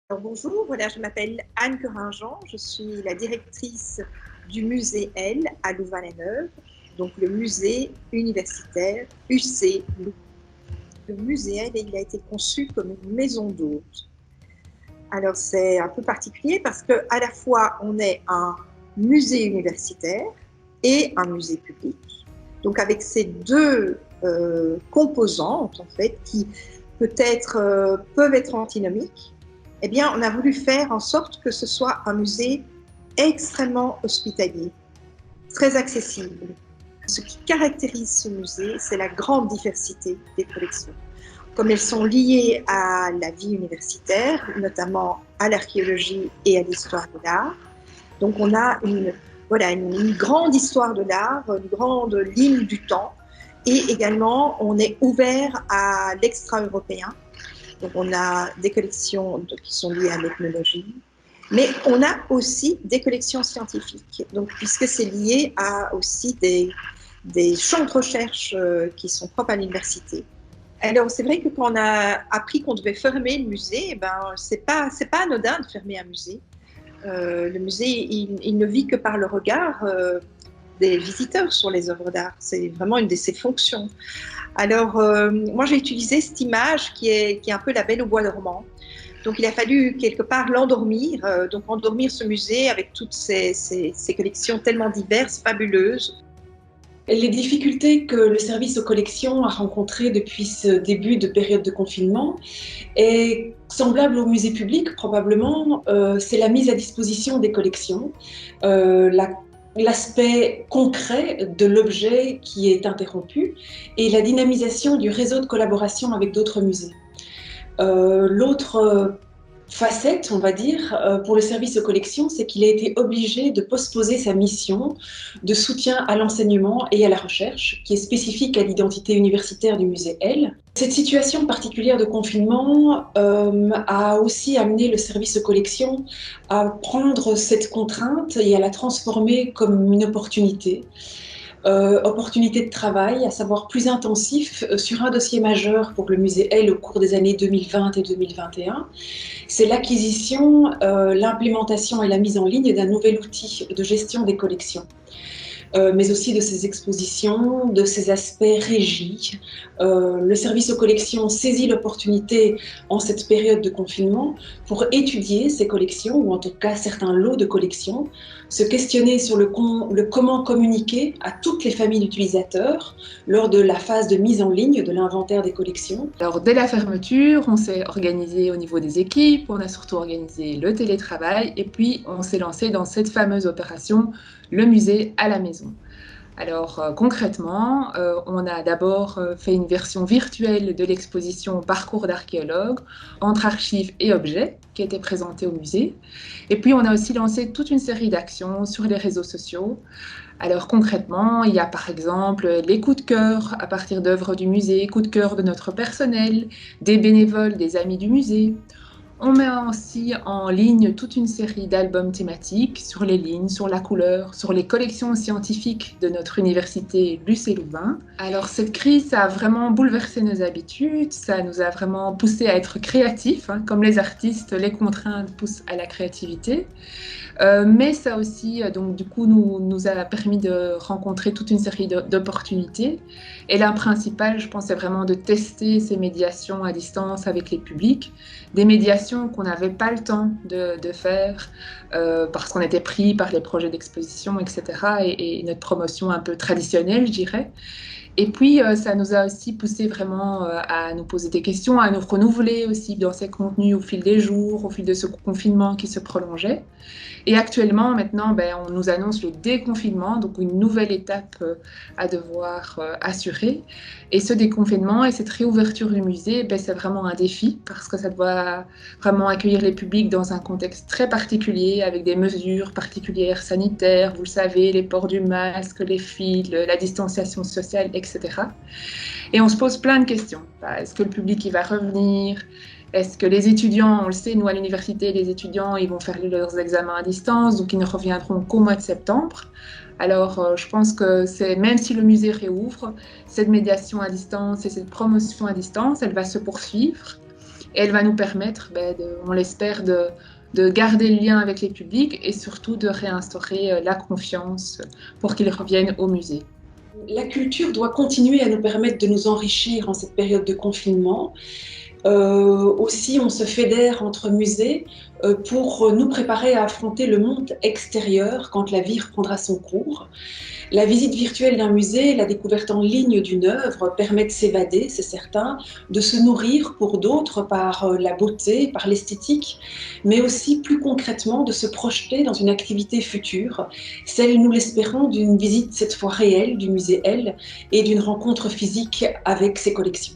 Alors bonjour, voilà, je m'appelle Anne Coringen, je suis la directrice du musée L à Louvain-la-Neuve, donc le musée universitaire UC Louvain. Le musée L, il a été conçu comme une maison d'hôtes. Alors c'est un peu particulier parce qu'à la fois on est un musée universitaire et un musée public. Donc avec ces deux composantes en fait qui peut-être peuvent être antinomiques, eh bien, on a voulu faire en sorte que ce soit un musée extrêmement hospitalier, très accessible. Ce qui caractérise ce musée, c'est la grande diversité des collections. Comme elles sont liées à la vie universitaire, notamment à l'archéologie et à l'histoire de l'art. Donc on a une grande histoire de l'art, une grande ligne du temps. Et également, on est ouvert à l'extra-européen. Donc, on a des collections qui sont liées à l'ethnologie, mais on a aussi des collections scientifiques. Donc, puisque c'est lié à aussi des champs de recherche qui sont propres à l'université. Alors, c'est vrai que quand on a appris qu'on devait fermer le musée, c'est pas anodin de fermer un musée. Le musée, il ne vit que par le regard des visiteurs sur les œuvres d'art. C'est vraiment une de ses fonctions. Alors, moi, j'ai utilisé cette image qui est un peu la Belle au bois dormant. Donc, il a fallu quelque part l'endormir, donc endormir ce musée avec toutes ces collections tellement diverses, fabuleuses. Les difficultés que le service aux collections a rencontrées depuis ce début de période de confinement est semblable au musée public probablement, c'est la mise à disposition des collections, l'aspect concret de l'objet qui est interrompu et la dynamisation du réseau de collaboration avec d'autres musées. L'autre facette, on va dire, pour le service aux collections, c'est qu'il a été obligé de postposer sa mission de soutien à l'enseignement et à la recherche, qui est spécifique à l'identité universitaire du musée L. Cette situation particulière de confinement a aussi amené le service aux collections à prendre cette contrainte et à la transformer comme une opportunité. Opportunité de travail, à savoir plus intensif sur un dossier majeur pour le musée L au cours des années 2020 et 2021. C'est l'acquisition, l'implémentation et la mise en ligne d'un nouvel outil de gestion des collections. Mais aussi de ses expositions, de ses aspects régis. Le service aux collections saisit l'opportunité en cette période de confinement pour étudier ces collections, ou en tout cas certains lots de collections, se questionner sur le comment communiquer à toutes les familles d'utilisateurs lors de la phase de mise en ligne de l'inventaire des collections. Alors, dès la fermeture, on s'est organisé au niveau des équipes, on a surtout organisé le télétravail et puis on s'est lancé dans cette fameuse opération, le musée à la maison. Alors concrètement, on a d'abord fait une version virtuelle de l'exposition Parcours d'archéologue entre archives et objets qui était présentée au musée. Et puis on a aussi lancé toute une série d'actions sur les réseaux sociaux. Alors concrètement, il y a par exemple les coups de cœur à partir d'œuvres du musée, coups de cœur de notre personnel, des bénévoles, des amis du musée. On met aussi en ligne toute une série d'albums thématiques sur les lignes, sur la couleur, sur les collections scientifiques de notre université Lucé-Louvain. Alors cette crise, ça a vraiment bouleversé nos habitudes, ça nous a vraiment poussé à être créatifs, hein, comme les artistes, les contraintes poussent à la créativité. Mais ça aussi, donc du coup, nous a permis de rencontrer toute une série d'opportunités. Et là, principal, je pense, c'est vraiment de tester ces médiations à distance avec les publics, des médiations qu'on n'avait pas le temps de faire parce qu'on était pris par les projets d'exposition, etc. Et notre promotion un peu traditionnelle, je dirais. Et puis, ça nous a aussi poussé vraiment à nous poser des questions, à nous renouveler aussi dans ces contenus au fil des jours, au fil de ce confinement qui se prolongeait. Et actuellement, maintenant, on nous annonce le déconfinement, donc une nouvelle étape à devoir assurer. Et ce déconfinement et cette réouverture du musée, c'est vraiment un défi parce que ça doit vraiment accueillir les publics dans un contexte très particulier, avec des mesures particulières sanitaires, vous le savez, les ports du masque, les fils, la distanciation sociale, etc. Et on se pose plein de questions. Est-ce que le public il va revenir ? Est-ce que les étudiants, on le sait, nous à l'université, les étudiants, ils vont faire leurs examens à distance, donc ils ne reviendront qu'au mois de septembre. Alors, je pense que même si le musée réouvre, cette médiation à distance et cette promotion à distance, elle va se poursuivre. Et elle va nous permettre, on l'espère, de garder le lien avec les publics et surtout de réinstaurer la confiance pour qu'ils reviennent au musée. La culture doit continuer à nous permettre de nous enrichir en cette période de confinement. Aussi, on se fédère entre musées pour nous préparer à affronter le monde extérieur quand la vie reprendra son cours. La visite virtuelle d'un musée, la découverte en ligne d'une œuvre permet de s'évader, c'est certain, de se nourrir pour d'autres par la beauté, par l'esthétique, mais aussi plus concrètement de se projeter dans une activité future, celle, nous l'espérons, d'une visite cette fois réelle du musée L et d'une rencontre physique avec ses collections.